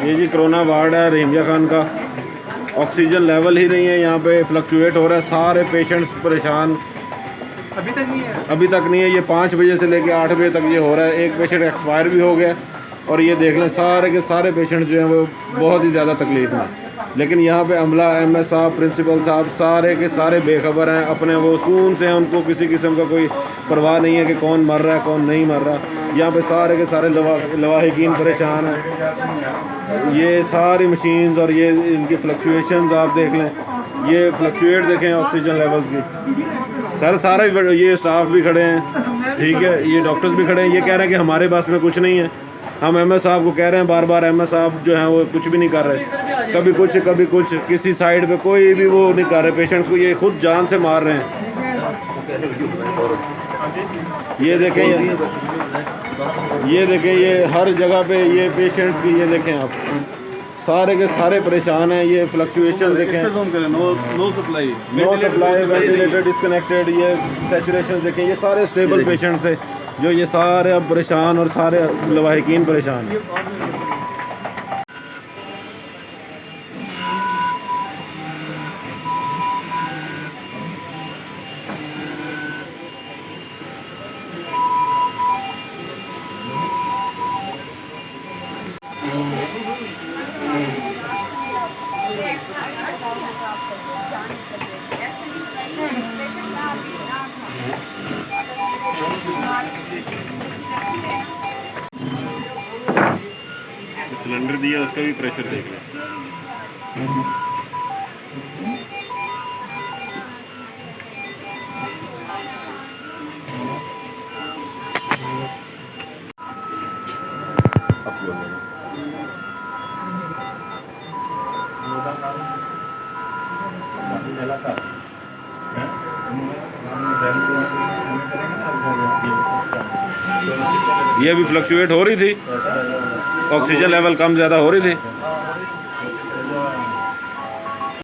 ये जी corona ward है रहीमिया खान का। ऑक्सीजन लेवल ही नहीं है, यहाँ पे फ्लक्चुएट हो रहा है, सारे पेशेंट्स परेशान। अभी तक नहीं है? अभी तक नहीं है, ये 5 बजे से लेके 8 बजे तक ये हो रहा है। एक पेशेंट एक्सपायर भी हो गया और ये देख लें सारे के सारे पेशेंट्स जो हैं वो बहुत ही ज़्यादा तकलीफ में। लेकिन यहाँ पे अमला, एमएस साहब, प्रिंसिपल साहब सारे के सारे बेखबर हैं, अपने वो सुकून से हैं, उनको किसी किस्म का कोई परवाह नहीं है कि कौन मर रहा है कौन नहीं मर रहा। यहाँ पे सारे के सारे लवाहिकीन परेशान हैं। ये सारी मशीन्स और ये इनकी फ्लक्चुएशंस आप देख लें, ये फ्लक्चुएट देखें ऑक्सीजन लेवल्स की। सारे ये स्टाफ भी खड़े हैं, ठीक है, ये डॉक्टर्स भी खड़े हैं। ये कह रहे हैं कि हमारे पास में कुछ नहीं है। हम एमएस साहब को कह रहे हैं बार बार, एमएस साहब जो हैं वो कुछ भी नहीं कर रहे, कभी कुछ किसी साइड पे कोई भी वो नहीं कर रहे। पेशेंट्स को ये खुद जान से मार रहे हैं। ये देखें, ये हर जगह पे ये पेशेंट्स की, ये देखें आप, सारे के सारे परेशान हैं। ये फ्लक्चुएशन देखें, नो सप्लाई, वेंटिलेटर डिस्कनेक्टेड, ये सैचुरेशन देखें, ये सारे स्टेबल पेशेंट्स थे जो ये सारे अब परेशान और सारे लवाहिकीन परेशान हैं। सिलेंडर दिया, उसका भी प्रेशर देख लें। ये भी फ्लक्चुएट हो रही थी, ऑक्सीजन लेवल कम ज़्यादा हो रही थी।